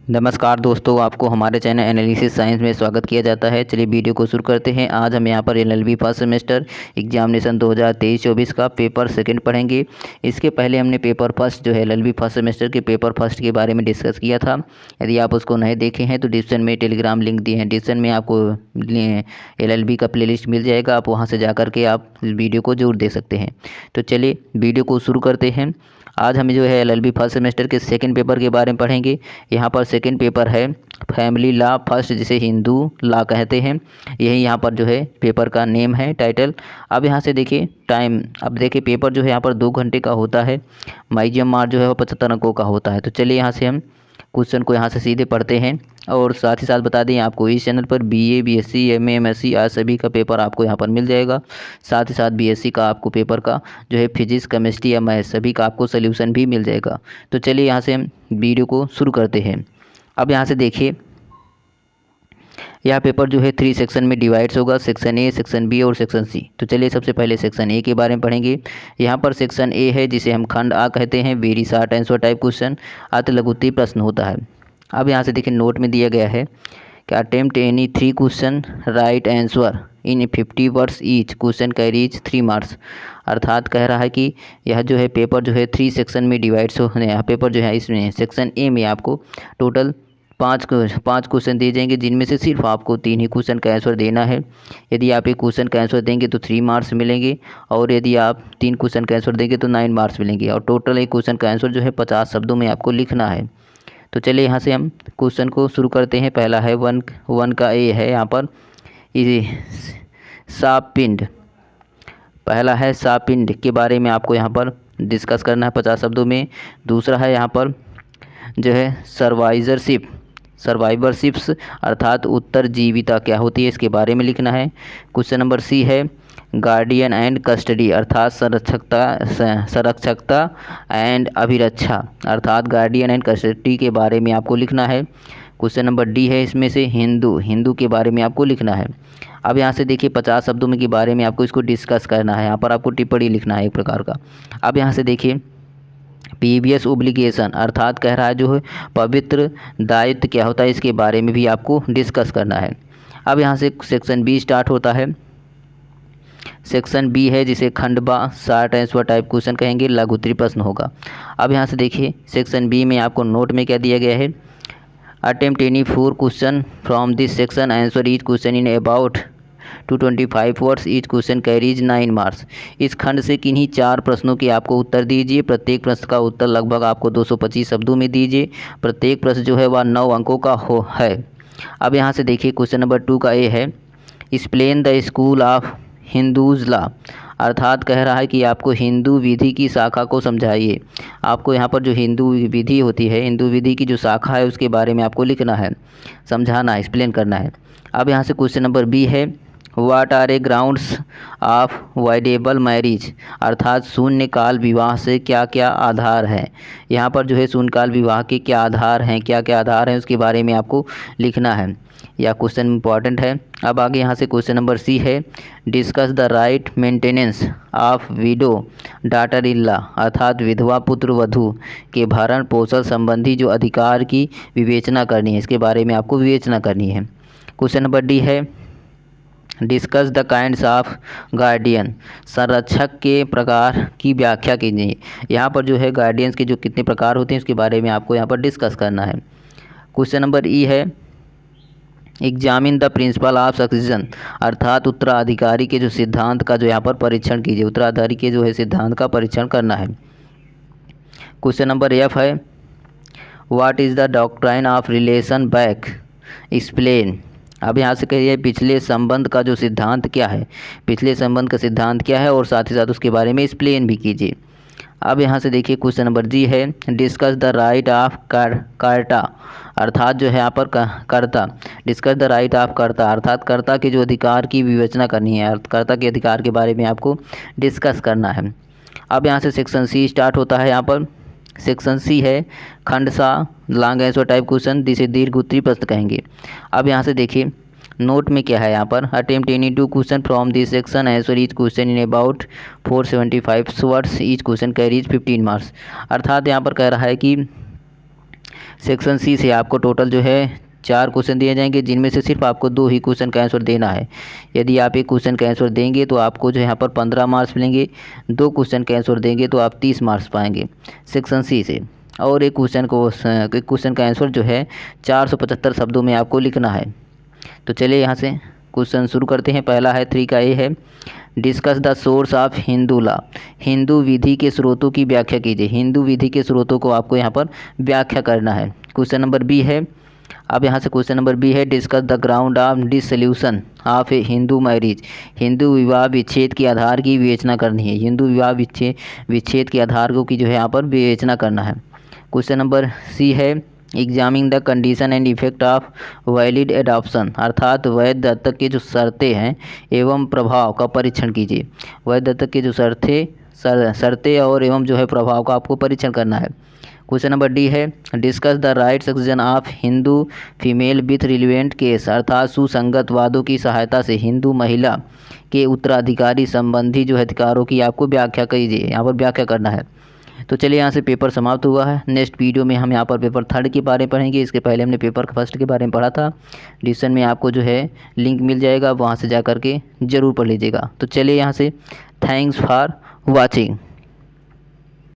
नमस्कार दोस्तों, आपको हमारे चैनल एनालिसिस साइंस में स्वागत किया जाता है। चलिए वीडियो को शुरू करते हैं। आज हम यहाँ पर एलएलबी फर्स्ट सेमेस्टर एग्जामिनेशन 2023-24 का पेपर सेकंड पढ़ेंगे। इसके पहले हमने पेपर फर्स्ट जो है एलएलबी फर्स्ट सेमेस्टर के पेपर फर्स्ट के बारे में डिस्कस किया था। यदि आप उसको नहीं देखे हैं तो डिस्क्रिप्शन में टेलीग्राम लिंक दिए हैं। डिस्क्रिप्शन में आपको एलएलबी का प्लेलिस्ट मिल जाएगा, आप वहाँ से जा कर के आप इस वीडियो को जरूर देख सकते हैं। तो चलिए वीडियो को शुरू करते हैं। आज हम जो है एलएलबी फर्स्ट सेमेस्टर के सेकंड पेपर के बारे में पढ़ेंगे। यहाँ पर सेकंड पेपर है फैमिली लॉ फर्स्ट, जिसे हिंदू लॉ कहते हैं। यही यहाँ पर जो है पेपर का नेम है, टाइटल। अब यहाँ से देखिए टाइम, अब देखिए पेपर जो है यहाँ पर 2 घंटे का होता है। मैक्सिमम मार्क जो है वो 75 अंकों का होता है। तो चलिए यहाँ से हम क्वेश्चन को यहाँ से सीधे पढ़ते हैं। और साथ ही साथ बता दें आपको इस चैनल पर बीए, बीएससी, एमए, एमएससी आज सभी का पेपर आपको यहाँ पर मिल जाएगा। साथ ही साथ बीएससी का आपको पेपर का जो है फिजिक्स, केमिस्ट्री या मैथ सभी का आपको सोल्यूशन भी मिल जाएगा। तो चलिए यहाँ से हम वीडियो को शुरू करते हैं। अब यहाँ से देखिए यह पेपर जो है 3 सेक्शन में डिवाइड्स होगा, सेक्शन ए, सेक्शन बी और सेक्शन सी। तो चलिए सबसे पहले सेक्शन ए के बारे में पढ़ेंगे। यहाँ पर सेक्शन ए है जिसे हम खंड आ कहते हैं। Very short answer type question, अति लघुत्तरीय प्रश्न होता है। अब यहाँ से देखिए नोट में दिया गया है कि attempt any 3 question right answer in 50 words each question carries 3 marks. अर्थात कह रहा है कि यह जो है पेपर जो है 3 सेक्शन में डिवाइड्स हो। यह पेपर जो है इसमें सेक्शन ए में आपको टोटल 5 क्वेश्चन दिए जाएंगे, जिनमें से सिर्फ आपको 3 ही क्वेश्चन का आंसर देना है। यदि आप एक क्वेश्चन का आंसर देंगे तो 3 मार्क्स मिलेंगे, और यदि आप 3 क्वेश्चन का आंसर देंगे तो 9 मार्क्स मिलेंगे। और टोटल एक क्वेश्चन का आंसर जो है 50 शब्दों में आपको लिखना है। तो चलिए यहाँ से हम क्वेश्चन को शुरू करते हैं। पहला है वन का ए है यहाँ पर सापिंड। पहला है सापिंड के बारे में आपको यहाँ पर डिस्कस करना है 50 शब्दों में। दूसरा है यहाँ पर जो है सर्वाइवरशिप्स अर्थात उत्तरजीविता क्या होती है, इसके बारे में लिखना है। क्वेश्चन नंबर सी है गार्डियन एंड कस्टडी अर्थात संरक्षकता एंड अभिरक्षा अर्थात गार्डियन एंड कस्टडी के बारे में आपको लिखना है। क्वेश्चन नंबर डी है इसमें से हिंदू के बारे में आपको लिखना है। अब यहाँ से देखिए 50 शब्दों में के बारे में आपको इसको डिस्कस करना है। यहाँ पर आपको टिप्पणी लिखना है एक प्रकार का। अब यहाँ से देखिए पीवीएस ओब्लिगेशन अर्थात कह रहा है जो है पवित्र दायित्व क्या होता है, इसके बारे में भी आपको डिस्कस करना है। अब यहाँ से सेक्शन बी स्टार्ट होता है। सेक्शन बी है जिसे खंडबा शॉर्ट आंसर टाइप क्वेश्चन कहेंगे, लघुत्तरीय प्रश्न होगा। अब यहाँ से देखिए सेक्शन बी में आपको नोट में क्या दिया गया है, attempt any 4 question from this section answer each question in about 225 words each question carries 9 marks. इस खंड से किन्हीं 4 प्रश्नों के आपको उत्तर दीजिए। प्रत्येक प्रश्न का उत्तर लगभग आपको 225 शब्दों में दीजिए। प्रत्येक प्रश्न जो है वह 9 अंकों का है। अब यहाँ से देखिए क्वेश्चन नंबर 2 का ए है explain the school of Hindus law अर्थात कह रहा है कि आपको हिंदू विधि की शाखा को समझाइए। आपको यहाँ पर जो हिंदू विधि होती है, हिंदू विधि की जो शाखा है उसके बारे में आपको लिखना है, समझाना है, एक्सप्लेन करना है। अब यहाँ से क्वेश्चन नंबर बी है what are a grounds of voidable marriage अर्थात शून्यकाल विवाह से क्या क्या आधार हैं। यहाँ पर जो है शून्यकाल विवाह के क्या आधार हैं, क्या क्या आधार हैं उसके बारे में आपको लिखना है। यह क्वेश्चन इंपॉर्टेंट है। अब आगे यहाँ से क्वेश्चन नंबर सी है discuss the right maintenance of window daughter in law अर्थात विधवा पुत्र वधू के भरण पोषण संबंधी जो अधिकार की विवेचना करनी है, इसके बारे में आपको विवेचना करनी है। क्वेश्चन नंबर डी है discuss the kinds of guardian संरक्षक के प्रकार की व्याख्या कीजिए। यहाँ पर जो है गार्डियंस के जो कितने प्रकार होते हैं उसके बारे में आपको यहाँ पर डिस्कस करना है। क्वेश्चन नंबर ई है examine the principle of succession अर्थात उत्तराधिकारी के जो सिद्धांत का जो यहाँ पर परीक्षण कीजिए। उत्तराधिकारी के जो है सिद्धांत का परीक्षण करना है। क्वेश्चन नंबर एफ है what is the doctrine of relation back explain. अब यहाँ से कहिए पिछले संबंध का जो सिद्धांत क्या है, पिछले संबंध का सिद्धांत क्या है, और साथ ही साथ उसके बारे में एक्सप्लेन भी कीजिए। अब यहाँ से देखिए क्वेश्चन नंबर जी है डिस्कस द राइट ऑफ कर्ता अर्थात जो है यहाँ पर कर्ता, डिस्कस द राइट ऑफ कर्ता अर्थात कर्ता के जो अधिकार की विवेचना करनी है, कर्ता के अधिकार के बारे में आपको डिस्कस करना है। अब यहाँ से सेक्शन सी स्टार्ट होता है। यहाँ पर सेक्शन सी है खंड सा लॉन्ग आंसर टाइप क्वेश्चन, जिसे दीर्घ उत्तरीय प्रश्न कहेंगे। अब यहाँ से देखिए नोट में क्या है, यहाँ पर attempt any 2 question from this section answer each question in about 475 words each question carries 15 marks. अर्थात यहाँ पर कह रहा है कि सेक्शन सी से आपको टोटल जो है 4 क्वेश्चन दिए जाएंगे, जिनमें से सिर्फ आपको 2 ही क्वेश्चन का आंसर देना है। यदि आप एक क्वेश्चन का आंसर देंगे तो आपको जो है यहाँ पर 15 मार्क्स मिलेंगे, 2 क्वेश्चन का आंसर देंगे तो आप 30 मार्क्स पाएंगे सेक्शन सी से। और एक क्वेश्चन का आंसर जो है 475 शब्दों में आपको लिखना है। तो चलिए यहाँ से क्वेश्चन शुरू करते हैं। पहला है 3 का ए है, discuss the source of Hindu law. Hindu विधि के स्रोतों की व्याख्या कीजिए। हिंदू विधि के स्रोतों को आपको यहाँ पर व्याख्या करना है। क्वेश्चन नंबर बी है, अब यहाँ से क्वेश्चन नंबर बी है, discuss the ground of dissolution of A Hindu marriage. Hindu विवाह विच्छेद के आधार की विवेचना करनी है। हिंदू विवाह विच्छेद के आधार को की जो है यहाँ पर विवेचना करना है। क्वेश्चन नंबर सी है, examine the condition and effect of valid adoption, अर्थात वैध दत्तक के जो शर्तें हैं एवं प्रभाव का परीक्षण कीजिए। वैध दत्तक के जो शर्तें और एवं जो है प्रभाव का आपको परीक्षण करना है। क्वेश्चन नंबर डी है, discuss the right succession of Hindu female with relevant case, अर्थात सुसंगत वादों की सहायता से हिंदू महिला के उत्तराधिकारी संबंधी जो अधिकारों की आपको व्याख्या कीजिए। यहाँ पर व्याख्या करना है। तो चलिए यहाँ से पेपर समाप्त हुआ है। नेक्स्ट वीडियो में हम यहाँ पर पेपर 3 के बारे में पढ़ेंगे। इसके पहले हमने पेपर 1 के बारे में पढ़ा था। डिस्क्रिप्शन में आपको जो है लिंक मिल जाएगा, वहाँ से जा कर के ज़रूर पढ़ लीजिएगा। तो चलिए यहाँ से थैंक्स फॉर वॉचिंग।